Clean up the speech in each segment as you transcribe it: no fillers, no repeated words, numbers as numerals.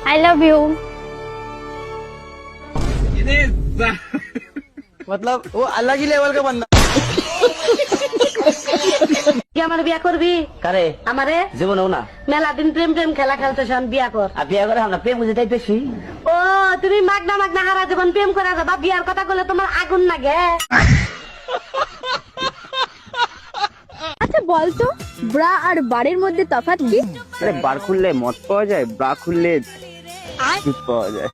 I love you. मतलब वो अलग ही लेवल का बंदा। আমার বিয়া করবি? करे আমারে জীবনেও না। মেলা দিন প্রেম প্রেম খেলা খেলতেছ, বিয়া কর। আর বিয়ে করে আমরা প্রেম বুঝে যাইতেছি। ও তুমি মাগনা মাগনা হারা জীবন প্রেম করা যাবা, বিয়ার কথা বলে তোমার আগুন লাগে। আচ্ছা বলতো ব্রা আর বারের মধ্যে তফাৎ কি? আরে বার খুললে মদ পাওয়া যায়, ব্রা খুললে দুধ পাওয়া যায়।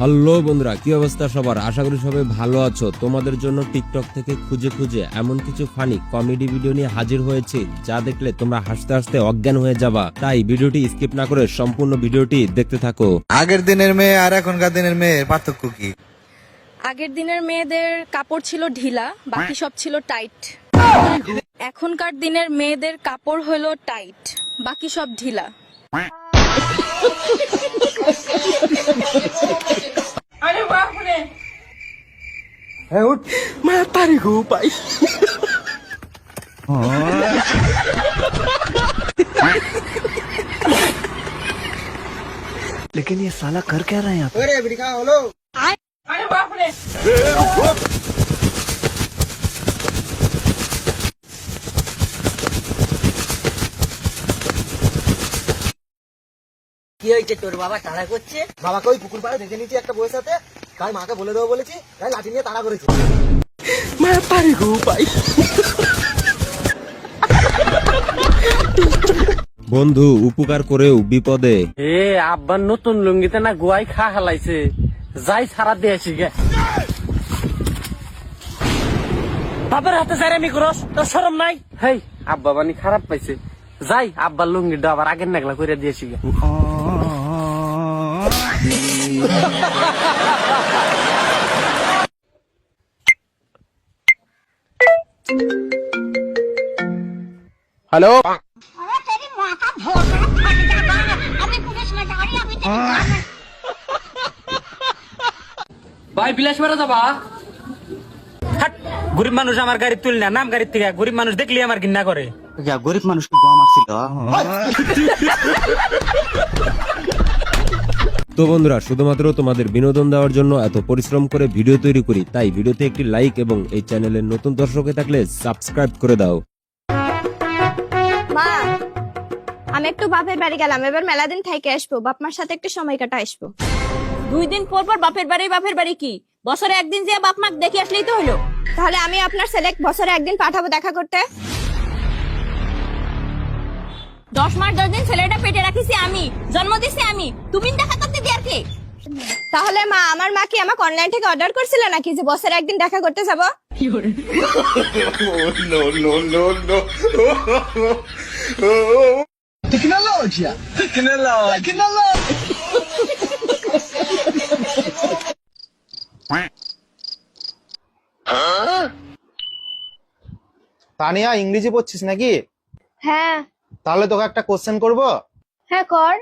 হ্যালো বন্ধুরা, কি অবস্থা সবার? আশা করি সবাই ভালো আছো। তোমাদের জন্য টিকটক থেকে খুঁজে খুঁজে এমন কিছু ফানি কমেডি ভিডিও নিয়ে হাজির হয়েছে যা দেখলে তোমরা হাসতে হাসতে অজ্ঞান হয়ে যাবা। তাই ভিডিওটি স্কিপ না করে সম্পূর্ণ ভিডিওটি দেখতে থাকো। আগের দিনের মেয়ে আর এখনকার দিনের মেয়ের পার্থক্য কি? আগের দিনের মেয়েদের কাপড় ছিল ঢিলা, বাকি সব ছিল টাইট। এখনকার দিনের মেয়েদের কাপড় হলো টাইট, বাকি সব ঢিলা। मैं तारी को पाई। लेकिन ये साला कर क्या रहे हैं यहाँ पे? কি হয়েছে তোর বাবা তাড়া করছে? বাবাকে ওই পুকুর পাড়ে দেখে নিয়েছি একটা বউয়ের সাথে, তাই মাকে বলে দেবো বলেছি, তাই লাঠি নিয়ে তাড়া করেছি। मैं तारी को पाई। বন্ধু উপকার করেও বিপদে। এ আব্বার নতুন লুঙ্গিতে না গুয়াই খা হালাইছে, যাই সারা দিয়ে আসি গে। বাবার হাতে জারামি করস, তোর শরম নাই? হেই আব্বা বানি খারাপ পাইছে, যাই আব্বার লুঙ্গিটা আবার আগের নাগলা করে দিয়েছি গে। हेलो ভাই বিলাস বেড়া যাবা? হাট, গরিব মানুষ আমার গাড়ি তুল না, নাম গাড়ির থেকে গরিব মানুষ দেখলি আমার ঘৃণা করে। গরিব মানুষকে গোয়া মারছিল। তো বন্ধুরা, শুধুমাত্র তোমাদের বিনোদন দেওয়ার জন্য এত পরিশ্রম করে ভিডিও তৈরি করি, তাই ভিডিওতে একটি লাইক এবং এই চ্যানেলের নতুন দর্শক হয়ে থাকলে সাবস্ক্রাইব করে দাও। মা আমি একটু বাপের বাড়ি গেলাম, এবার মেলা দিন থেকে আসবো, বাপ মার সাথে একটু সময় কাটা আসবো। 2 দিন পর পর বাপের বাড়ি কি? বছরে একদিন যে বাপ মাকে দেখে আসলেই তো হলো। তাহলে আমি আপনার ছেলে বছরে একদিন পাঠাবো দেখা করতে। 10 মাস 10 দিন ছেলেটা পেটে রাখিছি আমি, জন্ম দিছি আমি, তুমি দেখা করতে দিয়ার কে? তাহলে মা আমার মা কি আমাকে অনলাইন থেকে অর্ডার করছিল নাকি যে বছরে একদিন দেখা করতে যাবো? তানিয়া ইংরেজি পড়ছিস নাকি? হ্যাঁ। তাহলে তোকে একটা কোশ্চেন করব। হ্যাঁ কর।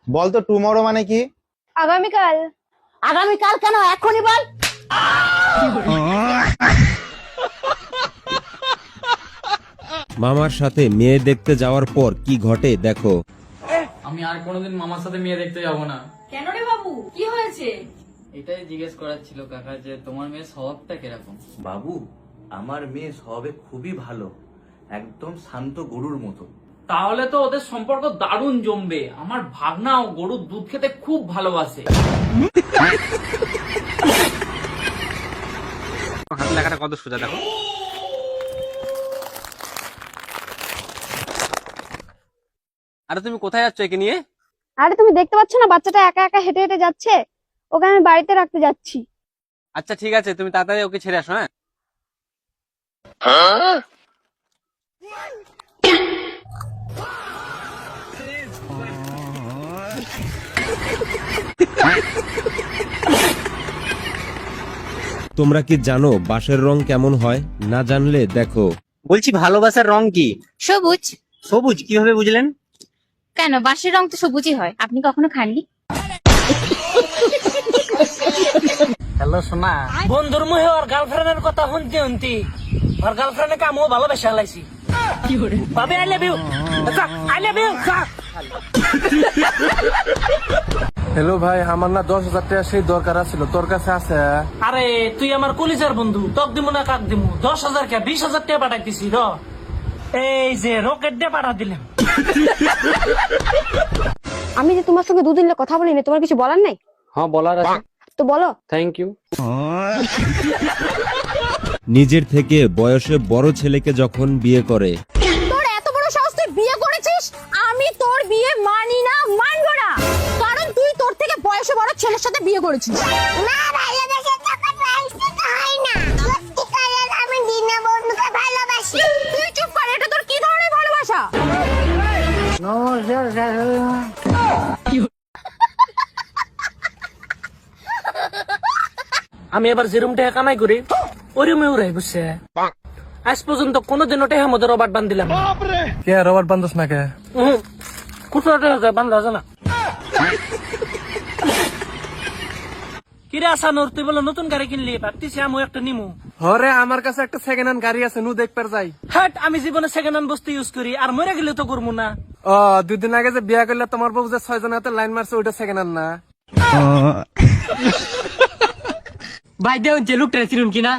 বল তো টুমরো মানে কি? আগামীকাল। আগামীকাল কেন, এখনই বল। মামার সাথে মেয়ে দেখতে যাওয়ার পর কি ঘটে দেখো। আমি আর কোনোদিন মামার সাথে মেয়ে দেখতে যাব না। কেন রে বাবু, কি হয়েছে? এটাই জিজ্ঞেস করার ছিল কাকা, যে তোমার মেয়ের স্বভাবটা কিরকম? বাবু, আমার মেয়ে স্বভাবে খুবই ভালো, একদম শান্ত গরুর মতো। তাহলে তো ওদের সম্পর্ক দারুণ জমবে। আমার ভাগনাও গরুর দুধ খেতে খুব ভালোবাসে। হাত লেখাটা কত সোজা দেখো। আরে তুমি কোথায় যাচ্ছ একে নিয়ে? আরে তুমি দেখতে পাচ্ছ না বাচ্চাটা একা একা হেঁটে হেঁটে যাচ্ছে, ওকে আমি বাড়িতে রাখতে যাচ্ছি। আচ্ছা ঠিক আছে, তুমি তাড়াতাড়ি ওকে ছেড়ে আসো। হ্যাঁ তোমরা কি জানো বাঁশের রং কেমন হয়? না জানলে দেখো। বলছি ভালোবাসার রং কি? সবুজ। সবুজ কিভাবে বুঝলেন? কেন, বাঁশের রং তো সবুজই হয়, আপনি কখনো খাননি? হ্যালো সোনা, বন্ধুর মুহে ওর গার্লফ্রেন্ডের কথা শুনতে শুনতে ওর গার্লফ্রেন্ডকে আমিও ভালোবেসে হালাইছি। ভাবি I love you, I love you. Hello ভাই, আমার না 10,000 টাকা সেই দরকার আছিল, তোর কাছে আছে? আরে তুই আমার কলিজার বন্ধু, তক দিমু না কাক দিমু? 10,000 কে 20,000 টাকা পাঠাইতেছি র। এই যে রকেট দিয়ে পাঠা দিলাম। আমি যে তোমার সঙ্গে দুদিন কথা বলিনি, তোমার কিছু বলার নাই? হ্যাঁ বলার আছে, তো বলো। Thank you. নিজের থেকে বয়সে বড় ছেলেকে যখন বিয়ে করে, তোর এত বড় সাহস, তুই বিয়ে করেছিস? আমি তোর বিয়ে মানি না, মানবো না, কারণ তুই তোর থেকে বয়সে বড় ছেলের সাথে বিয়ে করেছিস। না, ভালোবাসা তখন বয়সে হয় না, সত্যিকারের আমি দিনা বন্ধুকে ভালোবাসি। তুই চুপ কর, এটা তোর কি ধরনের ভালোবাসা? আমি এবার যে রুম টাকা কামাই করি ওই রুমে উড়াই বুঝছে। আজ পর্যন্ত কোনোদিনও টেহা মধ্যে রবার্ট বান্ধিলাম। কে রবার্ট বান্ধস না কে? কুটো বান্ধা আছে না। কিরে আসানুর, তুই বলো নতুন গাড়ি কিনলি, ভাবতেছি আমি একটা নিমু। হরে আমার কাছে একটা সেকেন্ড হ্যান্ড গাড়ি আছে, নু দেখবার যাই। হাট, আমি জীবনে সেকেন্ড হ্যান্ড বস্তু ইউজ করি, আর মরে গেলে তো করবো না। ও 2 দিন আগে যে বিয়া করলে তোমার বউ যে 6 জন হাতে লাইন মারছে, ওইটা সেকেন্ড হ্যান্ড না? ভাই দেউন যে লুকটা ছিলুন কিনা?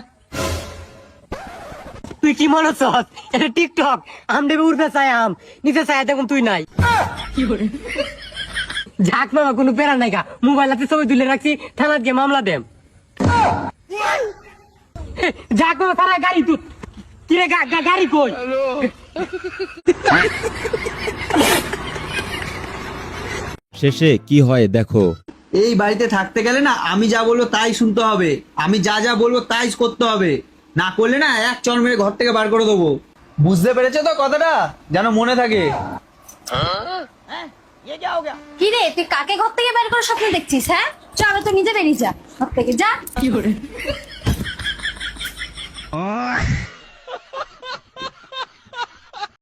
তুই কি মনে হচ্ছ? এটা টিকটক, আম দেবে উঠবে চাই, আম নিচে চাই দেখুন তুই নাই। ঝাক মামা কোনো পেরা নাই গা, মোবাইল হাতে ছবি তুলে রাখছি, থানাত গিয়ে মামলা দেম। ঝাক মামা তারা গাড়ি তুই কিরে গাড়ি কই? শেষে কি হয় দেখো। এই বাড়িতে থাকতে গেলে না, আমি যা বলবো তাই শুনতে হবে, আমি যা যা বলবো তাই করতে হবে, না করলে না এক চর মেরে ঘর থেকে বার করে দেবো। বুঝতে পেরেছো তো কথাটা? যেন মনে থাকে। কি রে, তুই কাকে ঘর থেকে বের করে স্বপ্ন দেখছিস? হ্যাঁ, চলো তো নিজে বেরিয়ে যা ঘর থেকে, যা।